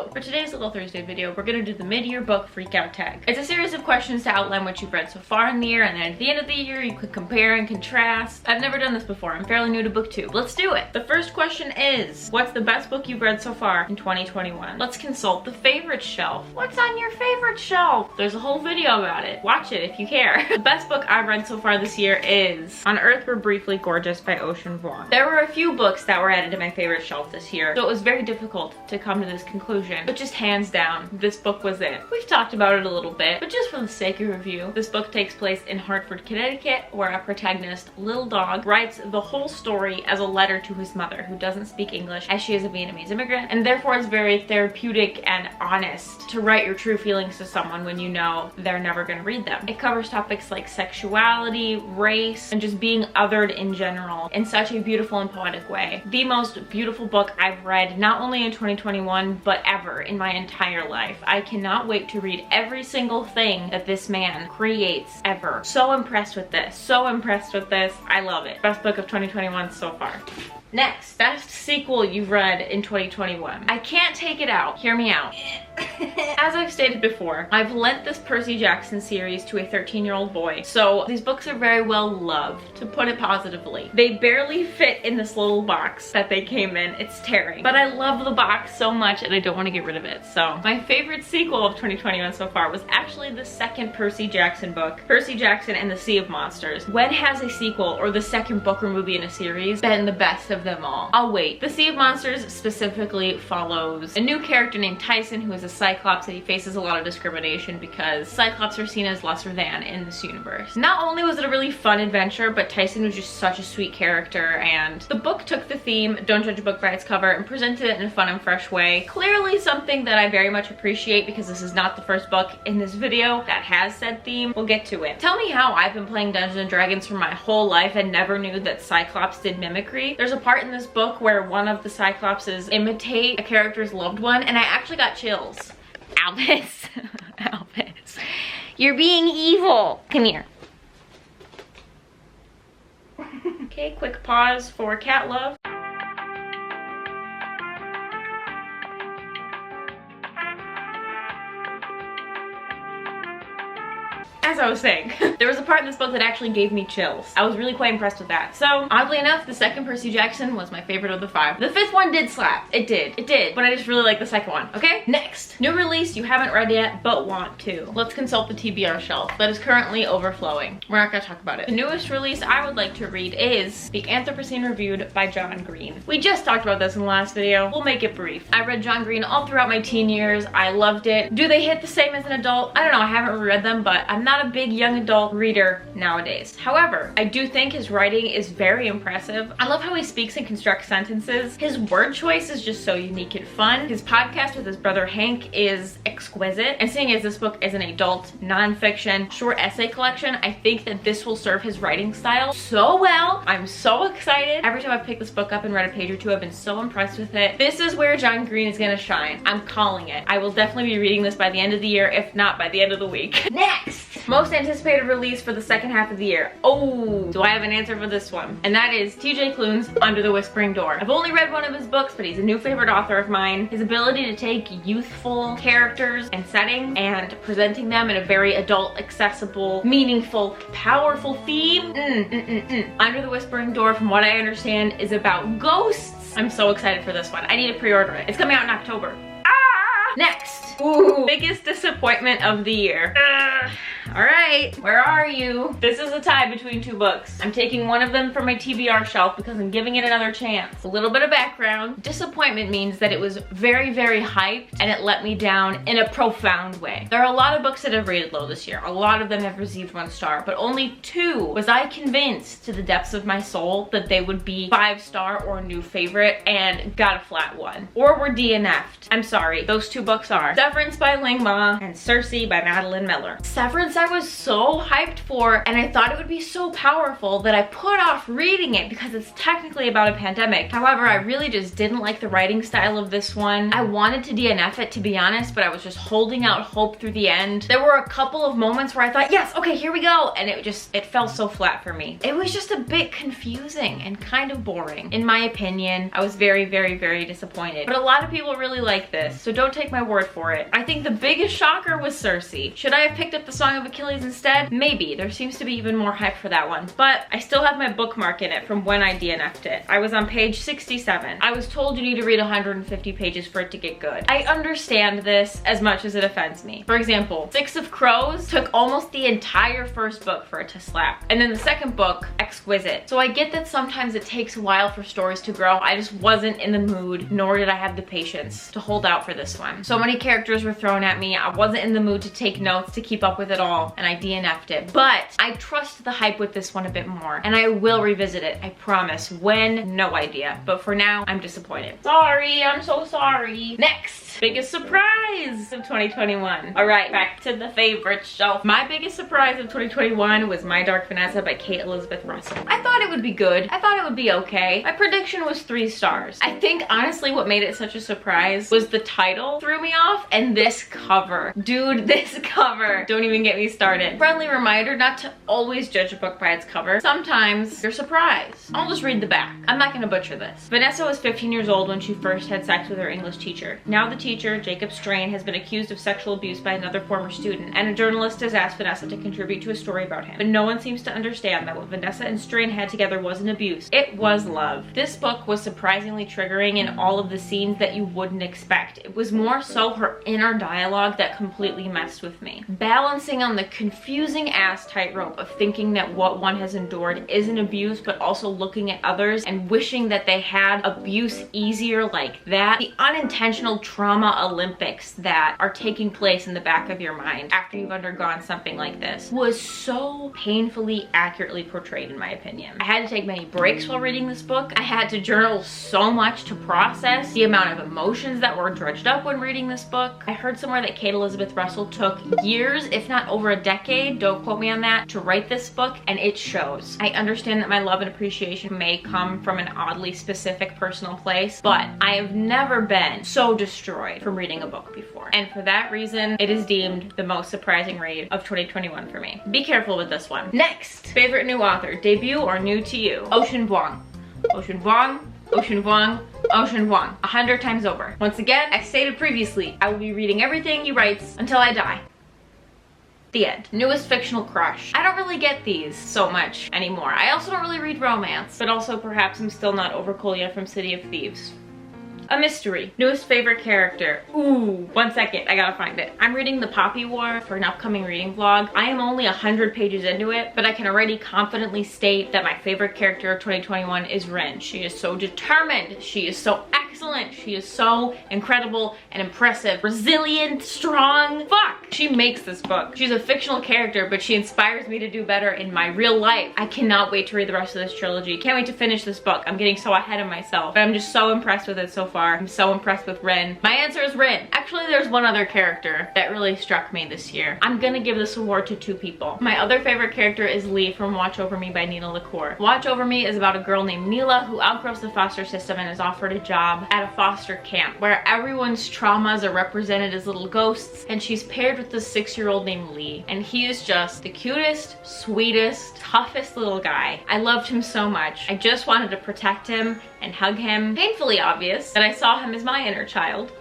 So for today's Little Thursday video, we're gonna do the mid-year book freakout tag. It's a series of questions to outline what you've read so far in the year, and then at the end of the year, you could compare and contrast. I've never done this before. I'm fairly new to booktube. Let's do it. The first question is, what's the best book you've read so far in 2021? Let's consult the favorites shelf. What's on your favorite shelf? There's a whole video about it. Watch it if you care. The best book I've read so far this year is On Earth We're Briefly Gorgeous by Ocean Vuong. There were a few books that were added to my favorite shelf this year, so it was very difficult to come to this conclusion, but just hands down, this book was it. We've talked about it a little bit, but just for the sake of review, this book takes place in Hartford, Connecticut, where our protagonist, Little Dog, writes the whole story as a letter to his mother, who doesn't speak English, as she is a Vietnamese immigrant, and therefore it's very therapeutic and honest to write your true feelings to someone when you know they're never going to read them. It covers topics like sexuality, race, and just being othered in general in such a beautiful and poetic way. The most beautiful book I've read, not only in 2021, but ever in my entire life. I cannot wait to read every single thing that this man creates ever. So impressed with this. So impressed with this. I love it. Best book of 2021 so far. Next, best sequel you've read in 2021. I can't take it out. Hear me out. As I've stated before, I've lent this Percy Jackson series to a 13-year-old boy, so these books are very well loved, to put it positively. They barely fit in this little box that they came in. It's tearing. But I love the box so much and I don't want to get rid of it. So my favorite sequel of 2021 so far was actually the second Percy Jackson book, Percy Jackson and the Sea of Monsters. When has a sequel or the second book or movie in a series been the best of them all? I'll wait. The Sea of Monsters specifically follows a new character named Tyson, who is a Cyclops, and he faces a lot of discrimination because Cyclops are seen as lesser than in this universe. Not only was it a really fun adventure, but Tyson was just such a sweet character, and the book took the theme, don't judge a book by its cover, and presented it in a fun and fresh way. Clearly something that I very much appreciate, because this is not the first book in this video that has said theme. We'll get to it. Tell me how I've been playing Dungeons & Dragons for my whole life and never knew that Cyclops did mimicry. There's a part in this book where one of the Cyclopses imitate a character's loved one, and I actually got chills. Albus. Albus. You're being evil. Come here. Okay, quick pause for cat love. As I was saying, there was a part in this book that actually gave me chills. I was really quite impressed with that. So, oddly enough, the second Percy Jackson was my favorite of the 5. The 5th one did slap. It did. It did. But I just really like the second one, okay? Next, new release you haven't read yet, but want to. Let's consult the TBR shelf that is currently overflowing. We're not gonna talk about it. The newest release I would like to read is The Anthropocene Reviewed by John Green. We just talked about this in the last video. We'll make it brief. I read John Green all throughout my teen years. I loved it. Do they hit the same as an adult? I don't know. I haven't reread them, but I'm not a big young adult reader nowadays. However, I do think his writing is very impressive. I love how he speaks and constructs sentences. His word choice is just so unique and fun. His podcast with his brother Hank is exquisite. And seeing as this book is an adult nonfiction short essay collection, I think that this will serve his writing style so well. I'm so excited. Every time I've picked this book up and read a page or two, I've been so impressed with it. This is where John Green is gonna shine. I'm calling it. I will definitely be reading this by the end of the year, if not by the end of the week. Next! Most anticipated release for the second half of the year. Oh, do I have an answer for this one? And that is TJ Klune's Under the Whispering Door. I've only read one of his books, but he's a new favorite author of mine. His ability to take youthful characters and settings and presenting them in a very adult, accessible, meaningful, powerful theme. Under the Whispering Door, from what I understand, is about ghosts. I'm so excited for this one. I need to pre-order it. It's coming out in October. Next. Ooh, biggest disappointment of the year. All right, where are you? This is a tie between two books. I'm taking one of them from my TBR shelf because I'm giving it another chance. A little bit of background. Disappointment means that it was very, very hyped and it let me down in a profound way. There are a lot of books that have rated low this year. A lot of them have received 1 star, but only 2 was I convinced to the depths of my soul that they would be 5-star or new favorite, and got a flat 1. Or were DNF'd. I'm sorry, those 2 books are Severance by Ling Ma and Circe by Madeline Miller. Severance I was so hyped for, and I thought it would be so powerful that I put off reading it because it's technically about a pandemic. However, I really just didn't like the writing style of this one. I wanted to DNF it, to be honest, but I was just holding out hope through the end. There were a couple of moments where I thought, yes, okay, here we go, and it fell so flat for me. It was just a bit confusing and kind of boring. In my opinion, I was very, very, very disappointed. But a lot of people really like this, so don't take my word for it. I think the biggest shocker was Cersei. Should I have picked up the Song of Achilles instead? Maybe. There seems to be even more hype for that one. But I still have my bookmark in it from when I DNF'd it. I was on page 67. I was told you need to read 150 pages for it to get good. I understand this as much as it offends me. For example, Six of Crows took almost the entire first book for it to slap. And then the second book, exquisite. So I get that sometimes it takes a while for stories to grow. I just wasn't in the mood, nor did I have the patience to hold out for this one. So many characters were thrown at me. I wasn't in the mood to take notes, to keep up with it all, and I DNF'd it. But I trust the hype with this one a bit more, and I will revisit it, I promise. When? No idea. But for now, I'm disappointed. Sorry, I'm so sorry. Next, biggest surprise of 2021. All right, back to the favorite shelf. My biggest surprise of 2021 was My Dark Vanessa by Kate Elizabeth Russell. I thought it would be good. I thought it would be okay. My prediction was 3 stars. I think honestly what made it such a surprise was the title threw me off, and this cover. Dude, this cover. Don't even get me started. Friendly reminder not to always judge a book by its cover. Sometimes you're surprised. I'll just read the back. I'm not gonna butcher this. Vanessa was 15 years old when she first had sex with her English teacher. Now the teacher, Jacob Strain, has been accused of sexual abuse by another former student, and a journalist has asked Vanessa to contribute to a story about him. But no one seems to understand that what Vanessa and Strain had together wasn't abuse. It was love. This book was surprisingly triggering in all of the scenes that you wouldn't expect. It was more so her inner dialogue that completely messed with me. Balancing on the confusing ass tightrope of thinking that what one has endured isn't abuse, but also looking at others and wishing that they had abuse easier like that. The unintentional trauma Olympics that are taking place in the back of your mind after you've undergone something like this was so painfully accurately portrayed, in my opinion. I had to take many breaks while reading this book. I had to journal so much to process the amount of emotions that were dredged up when reading this book. I heard somewhere that Kate Elizabeth Russell took years, if not over a decade, don't quote me on that, to write this book, and it shows. I understand that my love and appreciation may come from an oddly specific personal place, but I have never been so destroyed from reading a book before. And for that reason, it is deemed the most surprising read of 2021 for me. Be careful with this one. Next, favorite new author, debut or new to you? Ocean Vuong. Ocean Vuong. Ocean Vuong. Ocean Vuong. 100 times over. Once again, I stated previously, I will be reading everything he writes until I die. The end. Newest fictional crush. I don't really get these so much anymore. I also don't really read romance, but also perhaps I'm still not over Kolya from City of Thieves. A mystery. Newest favorite character. Ooh, 1 second, I gotta find it. I'm reading The Poppy War for an upcoming reading vlog. I am only 100 pages into it, but I can already confidently state that my favorite character of 2021 is Rin. She is so determined. She is so excellent. She is so incredible and impressive, resilient, strong. Fuck! She makes this book. She's a fictional character, but she inspires me to do better in my real life. I cannot wait to read the rest of this trilogy. Can't wait to finish this book. I'm getting so ahead of myself, but I'm just so impressed with it so far. I'm so impressed with Rin. My answer is Rin. Actually, there's one other character that really struck me this year. I'm gonna give this award to 2 people. My other favorite character is Lee from Watch Over Me by Nina LaCour. Watch Over Me is about a girl named Neela who outgrows the foster system and is offered a job at a foster camp where everyone's traumas are represented as little ghosts, and she's paired with this 6-year-old named Lee, and he is just the cutest, sweetest, toughest little guy. I loved him so much. I just wanted to protect him and hug him. Painfully obvious that I saw him as my inner child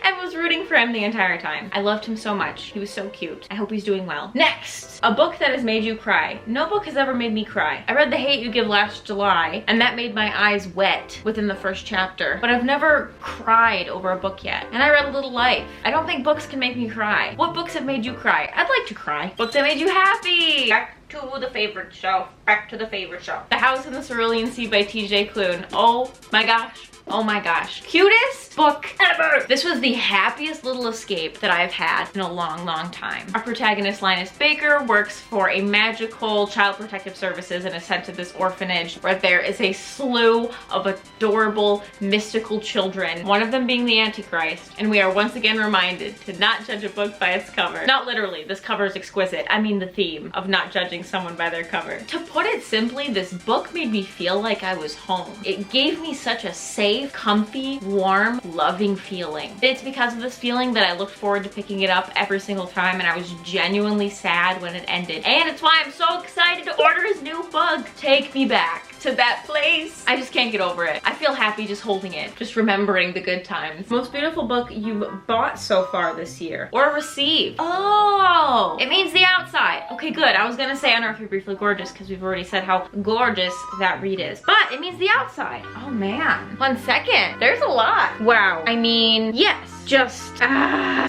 and was rooting for him the entire time. I loved him so much. He was so cute. I hope he's doing well. Next, a book that has made you cry. No book has ever made me cry. I read The Hate You Give last July, and that made my eyes wet within the first chapter, but I've never cried over a book yet. And I read A Little Life. I don't think books can make me cry. What books have made you cry? I'd like to cry. Books that made you happy. Back to the favorite show. Back to the favorite show. The House in the Cerulean Sea by TJ Klune. Oh my gosh. Oh my gosh. Cutest book ever. This was the happiest little escape that I've had in a long, long time. Our protagonist, Linus Baker, works for a magical child protective services and is sent to this orphanage where there is a slew of adorable, mystical children, one of them being the Antichrist, and we are once again reminded to not judge a book by its cover. Not literally, this cover is exquisite. I mean the theme of not judging someone by their cover. To put it simply, this book made me feel like I was home. It gave me such a safe, comfy, warm, loving feeling. It's because of this feeling that I looked forward to picking it up every single time, and I was genuinely sad when it ended. And it's why I'm so excited to order his new book. Take me back to that place. I just can't get over it. I feel happy just holding it, just remembering the good times. Most beautiful book you bought so far this year or received. Oh, it means the outside. Okay, good. I was gonna say Unearthly Briefly Gorgeous because we've already said how gorgeous that read is, but it means the outside. Oh man, 1 second. There's a lot. Wow. I mean, yes, just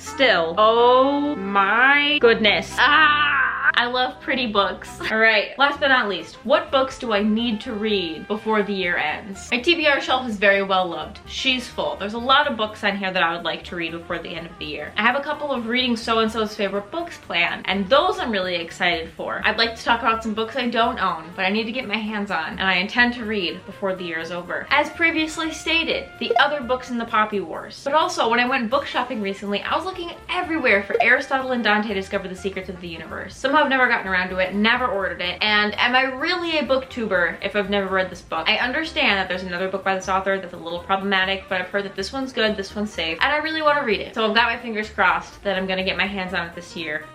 still. Oh my goodness. I love pretty books. All right, last but not least, what books do I need to read before the year ends? My TBR shelf is very well loved. She's full. There's a lot of books on here that I would like to read before the end of the year. I have a couple of reading so-and-so's favorite books planned, and those I'm really excited for. I'd like to talk about some books I don't own, but I need to get my hands on, and I intend to read before the year is over. As previously stated, the other books in the Poppy Wars. But also, when I went book shopping recently, I was looking everywhere for Aristotle and Dante Discover the Secrets of the Universe. Somehow I've never gotten around to it, never ordered it, and am I really a booktuber if I've never read this book? I understand that there's another book by this author that's a little problematic, but I've heard that this one's good, this one's safe, and I really want to read it. So I've got my fingers crossed that I'm gonna get my hands on it this year.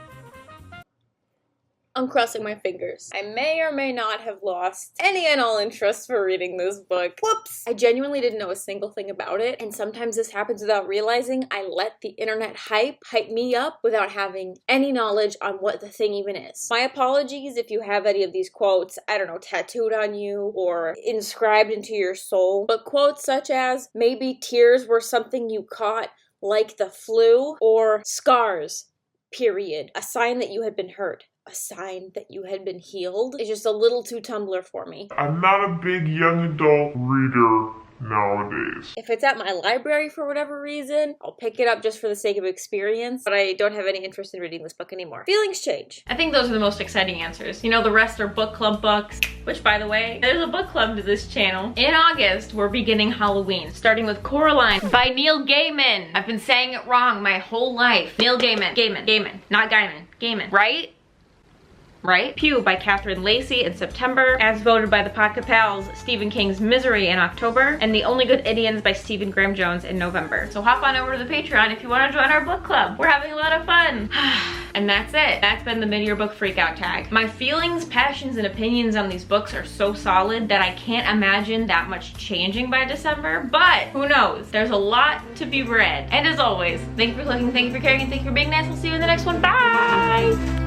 I'm crossing my fingers. I may or may not have lost any and all interest for reading this book. Whoops! I genuinely didn't know a single thing about it, and sometimes this happens without realizing I let the internet hype me up without having any knowledge on what the thing even is. My apologies if you have any of these quotes, I don't know, tattooed on you or inscribed into your soul, but quotes such as, maybe tears were something you caught like the flu, or scars, period, a sign that you had been hurt. A sign that you had been healed is just a little too Tumblr for me. I'm not a big young adult reader nowadays. If it's at my library for whatever reason, I'll pick it up just for the sake of experience, but I don't have any interest in reading this book anymore. Feelings change. I think those are the most exciting answers. You know, the rest are book club books, which, by the way, there's a book club to this channel. In August, we're beginning Halloween, starting with Coraline by Neil Gaiman. I've been saying it wrong my whole life. Neil Gaiman. Gaiman. Not Gaiman. Gaiman. Right? Right? Pew by Catherine Lacey in September, as voted by the Pocket Pals, Stephen King's Misery in October, and The Only Good Indians by Stephen Graham Jones in November. So hop on over to the Patreon if you want to join our book club. We're having a lot of fun. And that's it. That's been the mid-year book freakout tag. My feelings, passions, and opinions on these books are so solid that I can't imagine that much changing by December, but who knows? There's a lot to be read. And as always, thank you for clicking, thank you for caring, and thank you for being nice. We'll see you in the next one. Bye!